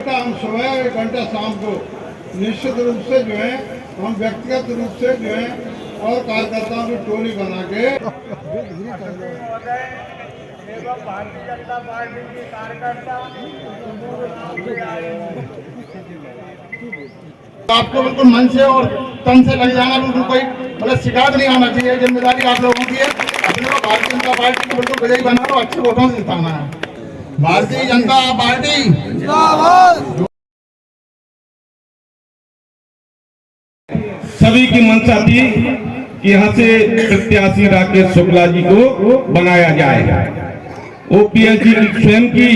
हम सुबह 1 घंटा शाम को निश्चित रूप से जो है हम व्यक्तिगत रूप से जो है और कार्यकर्ताओं की टोली बना के भारतीय जनता पार्टी के कार्यकर्ता आपको बिल्कुल मन से और तन से लग जाना, बिल्कुल कोई मतलब शिकायत नहीं आना चाहिए। जिम्मेदारी आप लोगों की है। अपने को भारतीय जनता पार्टी को बिल्कुल विजयी बना लो, अच्छे वोटों से जिताना है। भारतीय जनता पार्टी जिंदाबाद। सभी की मंशा थी कि यहाँ से प्रत्याशी राकेश शुक्ला जी को बनाया जाए। ओपीएस जी की स्वयं की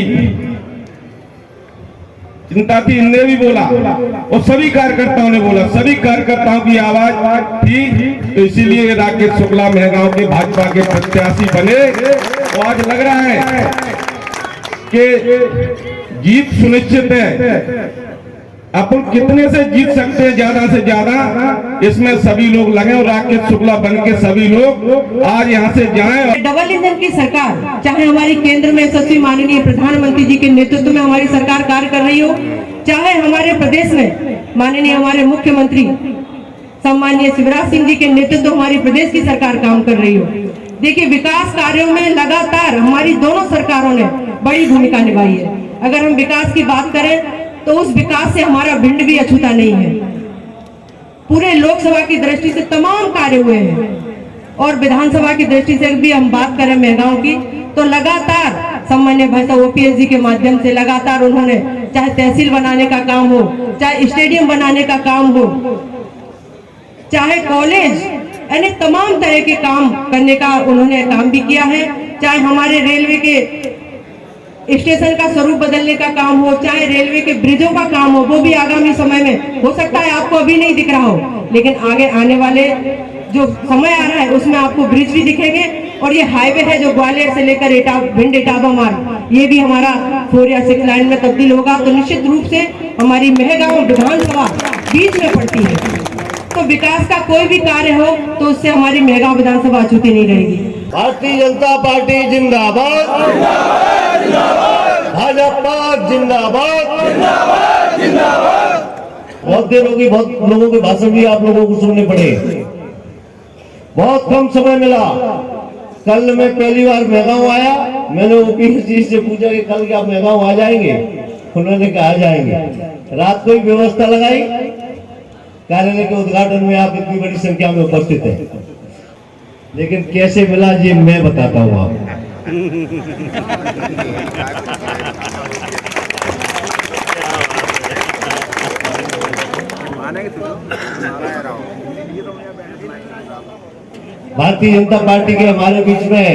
चिंता थी, इनने भी बोला और सभी कार्यकर्ताओं ने बोला, सभी कार्यकर्ताओं की आवाज थी। तो इसीलिए राकेश शुक्ला मेहगांव के भाजपा के प्रत्याशी बने। और आज लग रहा है कि जीत सुनिश्चित है। अपन कितने से जीत सकते हैं, ज्यादा से ज्यादा, इसमें सभी लोग लगे और राकेश शुक्ला बन के सभी लोग आज यहाँ से जाएं। डबल इंजन की सरकार, चाहे हमारी केंद्र में यशस्वी माननीय प्रधानमंत्री जी के नेतृत्व में हमारी सरकार कार्य कर रही हो, चाहे हमारे प्रदेश में माननीय हमारे मुख्यमंत्री सम्माननीय शिवराज सिंह जी के नेतृत्व हमारी प्रदेश की सरकार काम कर रही हो। देखिए, विकास कार्यों में लगातार हमारी दोनों सरकारों ने बड़ी भूमिका निभाई है। अगर हम विकास की बात करें तो उस विकास से हमारा भिंड भी अछूता नहीं है। पूरे लोकसभा की दृष्टि से तमाम कार्य हुए हैं और विधानसभा की दृष्टि से भी हम बात करें मेहगांव की, तो लगातार सम्मान्य भाई साहब ओपीएस जी के माध्यम से लगातार उन्होंने चाहे तहसील बनाने का काम हो, चाहे स्टेडियम बनाने का काम हो, चाहे कॉलेज, यानी तमाम तरह के काम करने का उन्होंने काम भी किया है। चाहे हमारे रेलवे के स्टेशन का स्वरूप बदलने का काम हो, चाहे रेलवे के ब्रिजों का काम हो, वो भी आगामी समय में हो सकता है आपको अभी नहीं दिख रहा हो, लेकिन आगे आने वाले जो समय आ रहा है उसमें आपको ब्रिज भी दिखेंगे। और ये हाईवे है जो ग्वालियर से लेकर भिंड इटावा मार्ग, ये भी हमारा 4 या 6 लाइन में तब्दील होगा। तो निश्चित रूप से हमारी मेहगांव विधानसभा बीच में पड़ती है, तो विकास का कोई भी कार्य हो तो उससे हमारी मेहगांव विधानसभा अछूती नहीं रहेगी। भारतीय जनता पार्टी जिंदाबाद, भाजपा जिंदाबाद। बहुत देर होगी, बहुत लोगों के भाषण भी आप लोगों को सुनने पड़े, बहुत कम समय मिला। कल मैं पहली बार मेहगांव आया, मैंने ओपीएस जी से पूछा कि कल क्या मेहगांव आ जाएंगे? उन्होंने कहा आ जाएंगे। रात को ही व्यवस्था लगाई, कार्यालय के उद्घाटन में आप इतनी बड़ी संख्या में उपस्थित हैं, लेकिन कैसे मिला ये मैं बताता हूँ आपको। भारतीय जनता पार्टी के हमारे बीच में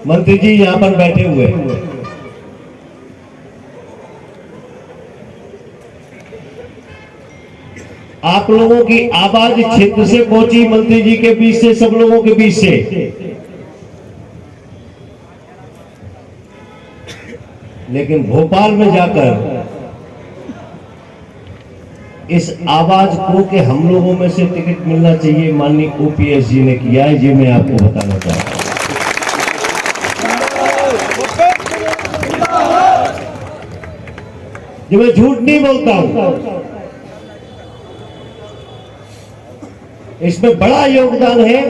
मंत्री जी यहाँ पर बैठे हुए, आप लोगों की आवाज क्षेत्र से पहुंची, मंत्री जी के बीच से, सब लोगों के बीच से। लेकिन भोपाल में जाकर इस आवाज को कि हम लोगों में से टिकट मिलना चाहिए, माननीय ओपीएस जी ने किया है। ये मैं आपको बताना चाहता हूं। जो मैं झूठ नहीं बोलता हूं, इसमें बड़ा योगदान है।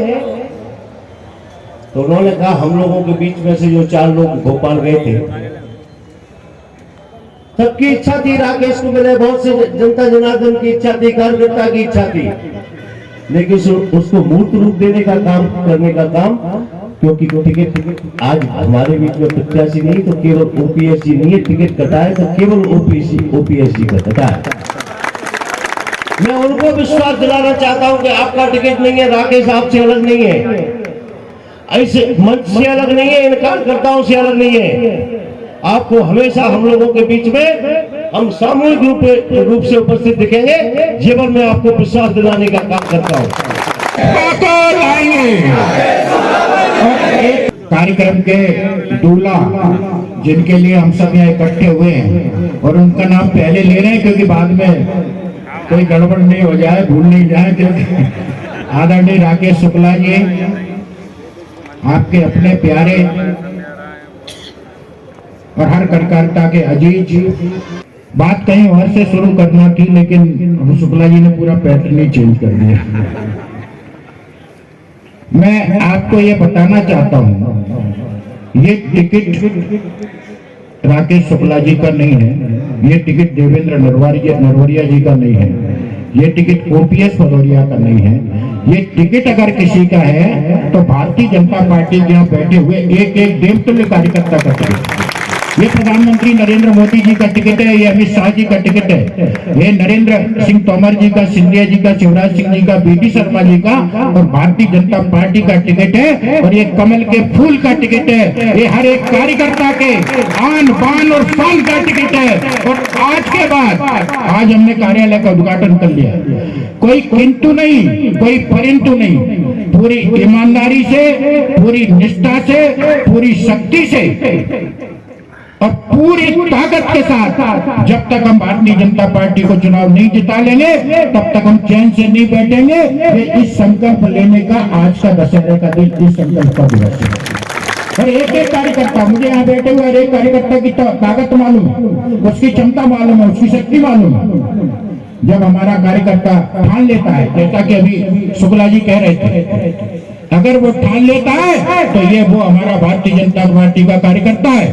तो उन्होंने कहा हम लोगों के बीच में से जो 4 लोग भोपाल गए थे, सबकी इच्छा थी राकेश को मिले, बहुत से जनता जनार्दन की इच्छा थी, कार्यकर्ता की इच्छा थी, लेकिन उसको मूर्त रूप देने का काम, करने का काम, क्योंकि टिकट आज हमारे बीच में प्रत्याशी नहीं तो केवल ओपीएस जी नहीं है, टिकट कटा है तो केवल ओपीएस जी का कटा है। मैं उनको विश्वास दिलाना चाहता हूं कि आपका टिकट नहीं है, राकेश आपसे अलग नहीं है, ऐसे मंच से अलग नहीं है, इन कार्यकर्ताओं से अलग नहीं है। आपको हमेशा हम लोगों के बीच में हम सामूहिक रूप से उपस्थित दिखेंगे। जीवन में आपको विश्वास दिलाने का काम करता हूं। कार्यक्रम के दूल्हा जिनके लिए हम सब यहाँ इकट्ठे हुए हैं, और उनका नाम पहले ले रहे हैं क्योंकि बाद में कोई गड़बड़ नहीं हो जाए, भूल नहीं जाए, क्योंकि आदरणीय राकेश शुक्ला जी आपके अपने प्यारे और हर कार्यकर्ता के अजीज। बात कहीं और से शुरू करना थी, लेकिन शुक्ला जी ने पूरा पैटर्न ही चेंज कर दिया। मैं आपको ये बताना चाहता हूं, ये टिकट राकेश शुक्ला जी का नहीं है, ये टिकट देवेंद्र नरवरिया जी का नहीं है, ये टिकट ओपीएस भदौरिया का नहीं है। ये टिकट अगर किसी का है तो भारतीय जनता पार्टी के यहाँ बैठे हुए एक एक देवतुल्य कार्यकर्ता का टिकट। ये प्रधानमंत्री नरेंद्र मोदी जी का टिकट है, ये अमित शाह जी का टिकट है, ये नरेंद्र सिंह तोमर जी का, सिंधिया जी का, शिवराज सिंह जी का, बीडी शर्मा जी का और भारतीय जनता पार्टी का टिकट है। और ये कमल के फूल का टिकट है, ये हर एक कार्यकर्ता के आन बान और शान का टिकट है। और आज के बाद आज हमने कार्यालय का उद्घाटन कर लिया, कोई किंतु नहीं, कोई परंतु नहीं, पूरी ईमानदारी से, पूरी निष्ठा से, पूरी शक्ति से और पूरी ताकत के साथ जब तक हम भारतीय जनता पार्टी को चुनाव नहीं जिता लेंगे तब तक हम चैन से नहीं बैठेंगे। ये इस संकल्प लेने का आज का दशहरे का दिन इस संकल्प का दिवस है। और एक एक कार्यकर्ता, मुझे यहाँ बैठे हुए हर एक कार्यकर्ता की ताकत मालूम है, उसकी क्षमता मालूम है, उसकी शक्ति मालूम है। जब हमारा कार्यकर्ता ठान लेता है, जैसा कि अभी शुक्ला जी कह रहे थे, अगर वो ठान लेता है तो ये वो हमारा भारतीय जनता पार्टी का कार्यकर्ता है,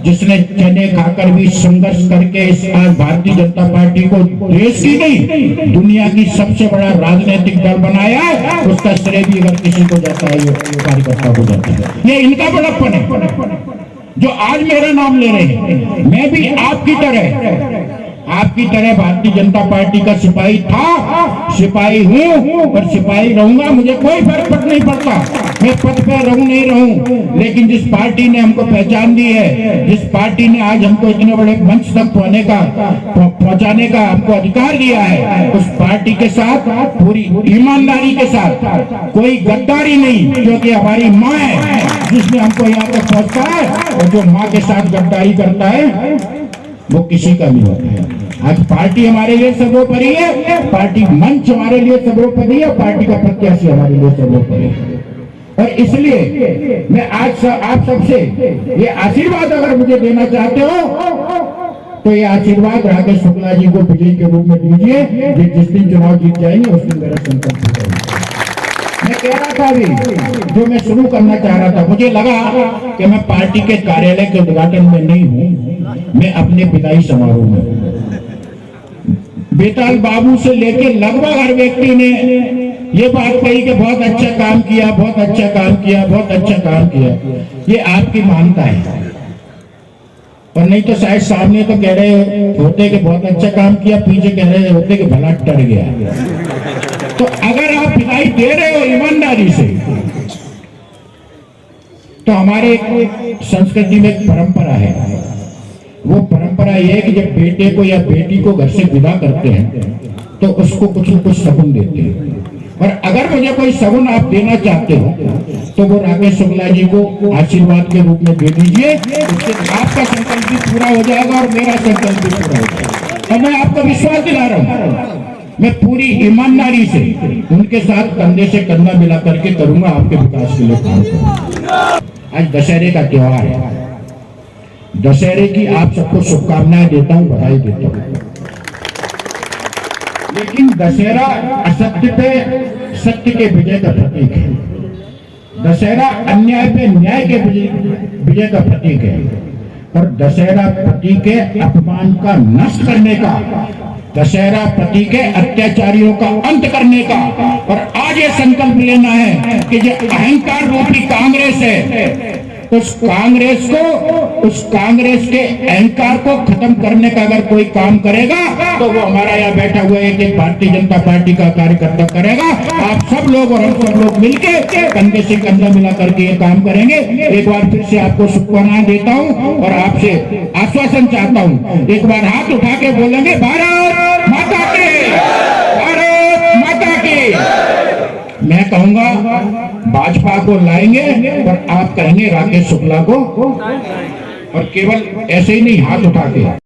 जिसने चने खाकर भी संघर्ष करके इस आज भारतीय जनता पार्टी को देश की नहीं दुनिया की सबसे बड़ा राजनीतिक दल बनाया है। उसका श्रेय भी अगर किसी को जाता है, ये कार्यकर्ता को जाता है। ये इनका बड़प्पन है जो आज मेरा नाम ले रहे हैं। मैं भी आपकी तरह भारतीय जनता पार्टी का सिपाही था, सिपाही हूँ और सिपाही रहूंगा। मुझे कोई फर्क नहीं पड़ता मैं पद पे रहूं नहीं रहूं, लेकिन जिस पार्टी ने हमको पहचान दी है, जिस पार्टी ने आज हमको इतने बड़े मंच तक पहुंचाने का हमको अधिकार दिया है, उस पार्टी के साथ पूरी ईमानदारी के साथ, कोई गद्दारी नहीं, क्योंकि हमारी माँ है जिसने हमको यहाँ तक पहुंचा है। और जो माँ के साथ गद्दारी करता है वो किसी का नहीं होता है। आज पार्टी हमारे लिए सर्वोपरि है, पार्टी मंच हमारे लिए सर्वोपरि है, पार्टी का प्रत्याशी हमारे लिए सर्वोपरि है। और इसलिए मैं आज आप सबसे ये आशीर्वाद अगर मुझे देना चाहते हो तो ये आशीर्वाद राकेश शुक्ला जी को विजयी के रूप में दीजिए। जिस दिन चुनाव जीत जाएंगे उस दिन मेरा संकल्प होगा। मैं कह रहा था अभी, जो मैं शुरू करना चाह रहा था, मुझे लगा कि मैं पार्टी के कार्यालय के उद्घाटन में नहीं हूं, मैं अपने विदाई समारोह में। बेताल बाबू से लेकर लगभग हर व्यक्ति ने ये बात कही कि बहुत अच्छा काम किया, बहुत अच्छा काम किया, बहुत अच्छा काम किया। ये आपकी मानता है, और नहीं तो शायद सामने तो कह रहे होते कि बहुत अच्छा काम किया, पीछे कह रहे होते कि भला डर गया। तो अगर आप विदाई दे रहे हो ईमानदारी से, तो हमारे संस्कृति में एक परंपरा है। वो परंपरा ये है कि जब बेटे को या बेटी को घर से विदा करते हैं तो उसको कुछ न कुछ शगुन देते हैं। और अगर मुझे कोई शगुन आप देना चाहते हो तो वो राकेश शुक्ला जी को आशीर्वाद के रूप में दे दीजिए। उससे आपका संकल्प भी पूरा हो जाएगा और मेरा संकल्प भी पूरा हो जाएगा। और मैं आपको विश्वास दिला रहा हूँ, मैं पूरी ईमानदारी से उनके साथ कंधे से कंधा मिला करके करूंगा, आपके विकास के लिए काम करूंगा। आज दशहरे का त्योहार है, दशहरे की आप सबको शुभकामनाएं देता हूं, बधाई देता हूं। लेकिन दशहरा असत्य पे सत्य के विजय का प्रतीक है। दशहरा अन्याय पे न्याय के विजय का प्रतीक है। और दशहरा प्रतीक है अपमान का नष्ट करने का, दशहरा प्रतीक है अत्याचारियों का अंत करने का। और आज ये संकल्प लेना है कि जो अहंकार रूपी कांग्रेस है, उस कांग्रेस के अहंकार को खत्म करने का अगर कोई काम करेगा तो वो हमारा यहाँ बैठा हुआ एक भारतीय जनता पार्टी का कार्यकर्ता करेगा। आप सब लोग और हम सब लोग मिलके कंधे से कंधा मिला करके ये काम करेंगे। एक बार फिर से आपको शुभकामनाएं देता हूँ और आपसे आश्वासन चाहता हूँ, एक बार हाथ उठा के बोलेंगे भारत माता की, भारत माता की। मैं कहूंगा भाजपा को लाएंगे और आप कहेंगे राकेश शुक्ला को, और केवल ऐसे ही नहीं हाथ उठा के।